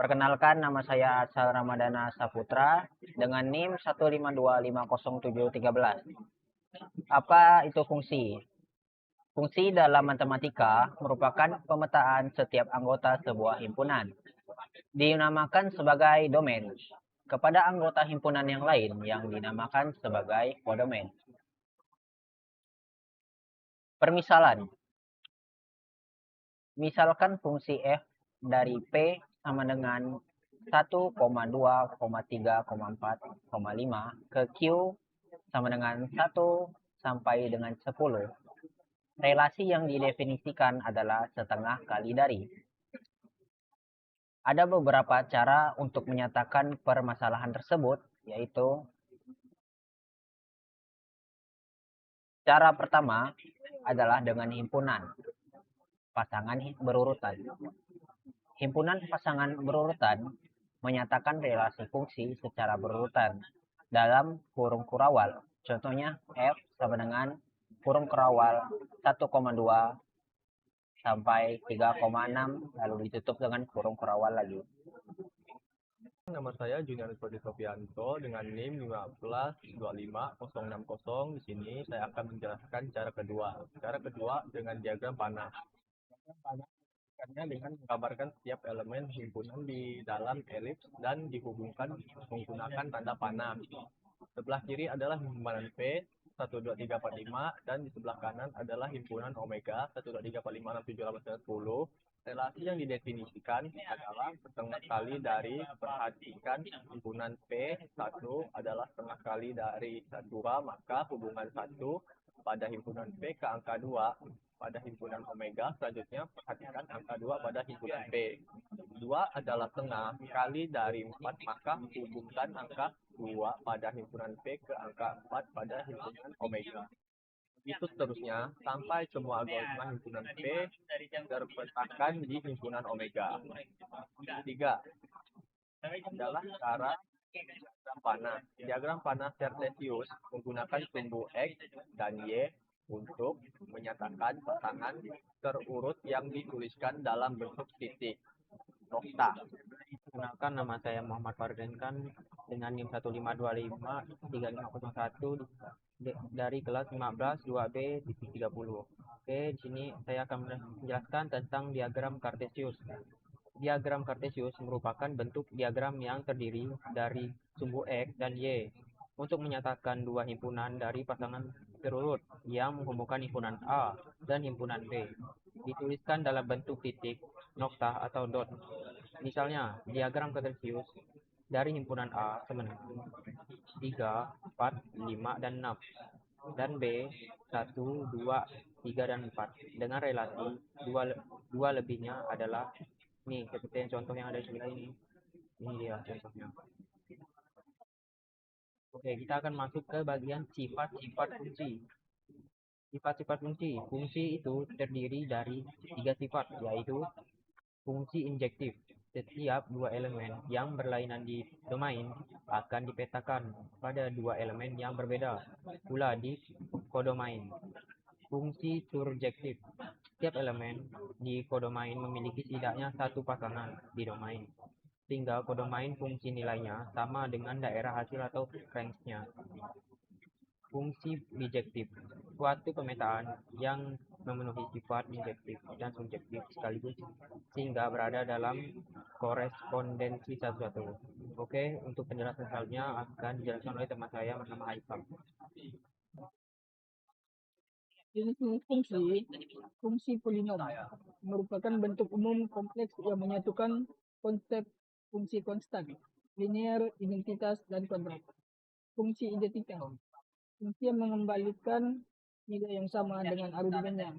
Perkenalkan, nama saya Asal Ramadana Saputra dengan NIM 1525013. Apa itu fungsi? Fungsi dalam matematika merupakan pemetaan setiap anggota sebuah himpunan. Dinamakan sebagai domain kepada anggota himpunan yang lain yang dinamakan sebagai kodomain. Permisalan, misalkan fungsi f dari p sama dengan 1,2,3,4,5 ke q sama dengan 1 sampai dengan 10. Relasi yang didefinisikan adalah setengah kali dari. Ada beberapa cara untuk menyatakan permasalahan tersebut, yaitu cara pertama adalah dengan himpunan pasangan berurutan. Himpunan pasangan berurutan menyatakan relasi fungsi secara berurutan dalam kurung kurawal. Contohnya F sama dengan kurung kurawal 1,2 sampai 3,6 lalu ditutup dengan kurung kurawal lagi. Nama saya Junior Kodi Sofianto dengan NIM 1525060. Di sini saya akan menjelaskan cara kedua. Cara kedua dengan diagram panah. Karena dengan menggambarkan setiap elemen himpunan di dalam elips dan dihubungkan menggunakan tanda panah. Sebelah kiri adalah himpunan P 12345 dan di sebelah kanan adalah himpunan Omega 12345678910. Relasi yang didefinisikan adalah setengah kali dari, perhatikan himpunan P1 adalah setengah kali dari 2, maka hubungan 1 pada himpunan P ke angka 2 pada himpunan Omega. Selanjutnya perhatikan angka 2 pada himpunan P. 2 adalah setengah kali dari 4, maka hubungkan angka 2 pada himpunan P ke angka 4 pada himpunan Omega. Itu seterusnya sampai semua algoritma himpunan P terpetakan di himpunan Omega. 3 adalah cara diagram panah. Diagram panah Cartesius menggunakan sumbu X dan Y untuk menyatakan pasangan terurut yang dituliskan dalam bentuk titik nokta. Perkenalkan, nama saya Muhammad Fardin kan dengan NIM 1525351 dari kelas 15 2B 30. Oke, di sini saya akan menjelaskan tentang diagram Cartesius. Diagram Cartesius merupakan bentuk diagram yang terdiri dari sumbu X dan Y untuk menyatakan dua himpunan dari pasangan terurut yang menghubungkan himpunan A dan himpunan B. Dituliskan dalam bentuk titik, nokta, atau dot. Misalnya, diagram Cartesius dari himpunan A sama dengan 3, 4, 5, dan 6. Dan B, 1, 2, 3, dan 4. Dengan relasi 2 lebihnya adalah, nih seperti yang contoh yang ada di sebelah ini. Ini dia contohnya. Oke, kita akan masuk ke bagian sifat-sifat fungsi. Sifat-sifat fungsi. Fungsi itu terdiri dari 3 sifat, yaitu fungsi injektif. Setiap dua elemen yang berlainan di domain akan dipetakan pada dua elemen yang berbeda pula di kodomain. Fungsi surjektif. Setiap elemen di kodomain memiliki setidaknya satu pasangan di domain, sehingga kodomain fungsi nilainya sama dengan daerah hasil atau range-nya. Fungsi bijektif. Suatu pemetaan yang memenuhi sifat injektif dan subjektif sekaligus sehingga berada dalam korespondensi satu-satu. Oke, untuk penjelasan selanjutnya akan dijelaskan oleh teman saya bernama Haikal. Jenis fungsi polinom merupakan bentuk umum kompleks yang menyatukan konsep fungsi konstan, linear, identitas, dan kuadrat. Fungsi identitas. Fungsi yang mengembalikan nilai yang sama dengan argumennya.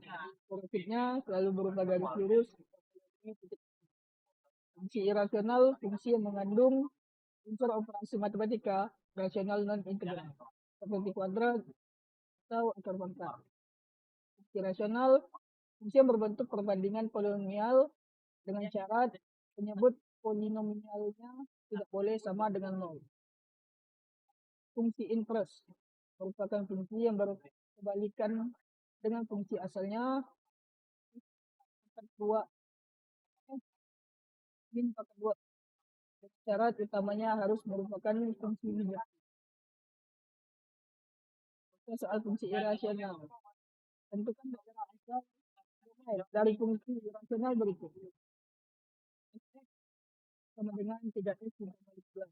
Profitnya selalu berupa garis lurus. Fungsi irasional, fungsi yang mengandung unsur operasi matematika rasional non-integral, seperti kuadrat atau akar pangkat. Fungsi rasional, fungsi yang berbentuk perbandingan polinomial dengan syarat menyebut polinomialnya tidak boleh sama dengan 0. Fungsi inverse merupakan fungsi yang berkebalikan dengan fungsi asalnya. Min pangkat 2 Syarat utamanya harus merupakan fungsi negatif. Soal fungsi irasional. Tentukan daerah asal dari fungsi irasional berikut. X sama dengan 3x ditambah 12.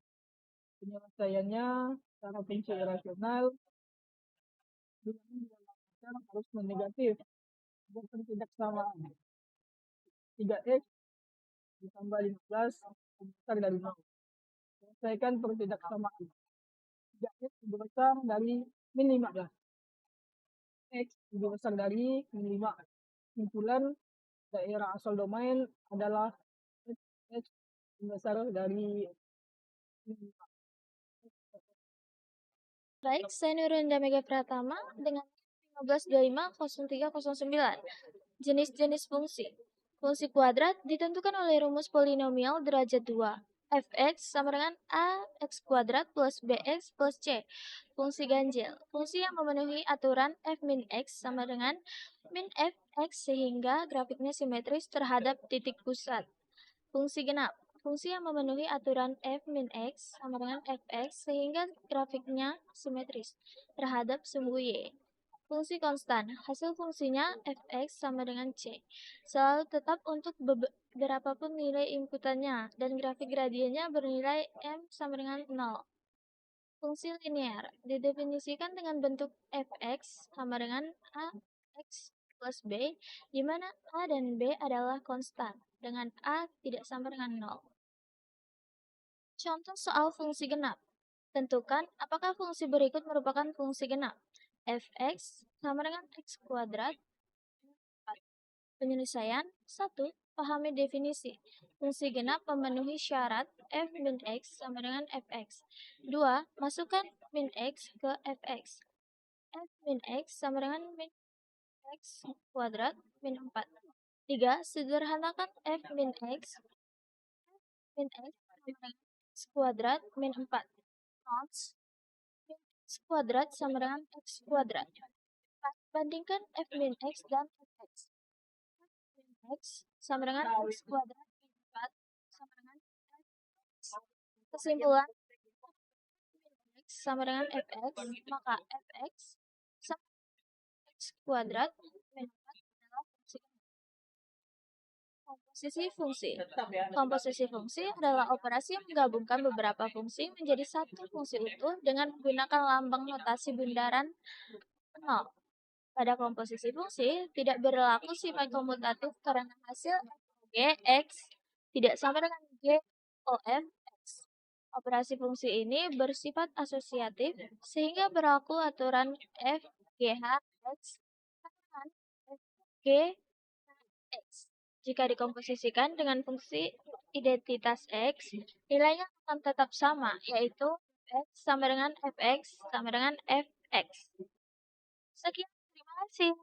Penyelesaiannya secara fungsi irasional bilangan harus negatif. Bukan tidak samaan. 3x ditambah 15 besar dari 0. Selesaikan pertidaksamaan. 3x lebih besar dari min 15. X lebih besar dari min 5. Kesimpulan daerah asal domain adalah X lebih besar dari min 5. Baik, saya Nurunda Mega Pratama dengan 15250309. Jenis-jenis fungsi. Fungsi kuadrat ditentukan oleh rumus polinomial derajat 2. Fx sama dengan ax kuadrat plus bx plus c. Fungsi ganjil. Fungsi yang memenuhi aturan f min x sama dengan min fx sehingga grafiknya simetris terhadap titik pusat. Fungsi genap. Fungsi yang memenuhi aturan f min x sama dengan fx sehingga grafiknya simetris terhadap sumbu y. Fungsi konstan. Hasil fungsinya fx sama dengan c. Selalu tetap untuk berapapun nilai inputannya dan grafik gradiennya bernilai m sama dengan 0. Fungsi linear didefinisikan dengan bentuk fx sama dengan ax plus b, di mana a dan b adalah konstan, dengan a tidak sama dengan 0. Contoh soal fungsi genap. Tentukan apakah fungsi berikut merupakan fungsi genap. Fx sama dengan x kuadrat. Penyelesaian 1. Pahami definisi. Fungsi genap memenuhi syarat f min x sama dengan fx. 2. Masukkan min x ke fx. F min x sama dengan min x kuadrat min 4. 3. Sederhanakan f min x. Min x sama dengan x kuadrat min 4. Notes. Min x kuadrat sama dengan x kuadrat. Bandingkan f min x dan fx. F min x sama dengan x kuadrat min 4 sama dengan fx. Kesimpulan, min x sama dengan fx, maka fx sama dengan x kuadrat min 4 adalah fungsi. Komposisi fungsi. Komposisi fungsi adalah operasi yang menggabungkan beberapa fungsi menjadi satu fungsi utuh dengan menggunakan lambang notasi bundaran 0. Pada komposisi fungsi, tidak berlaku sifat komutatif karena hasil f g x tidak sama dengan g o f x. Operasi fungsi ini bersifat asosiatif sehingga berlaku aturan f g h x dengan f g x. Jika dikomposisikan dengan fungsi identitas x, nilainya akan tetap sama, yaitu f sama dengan fx sama dengan fx. Sekian, terima kasih.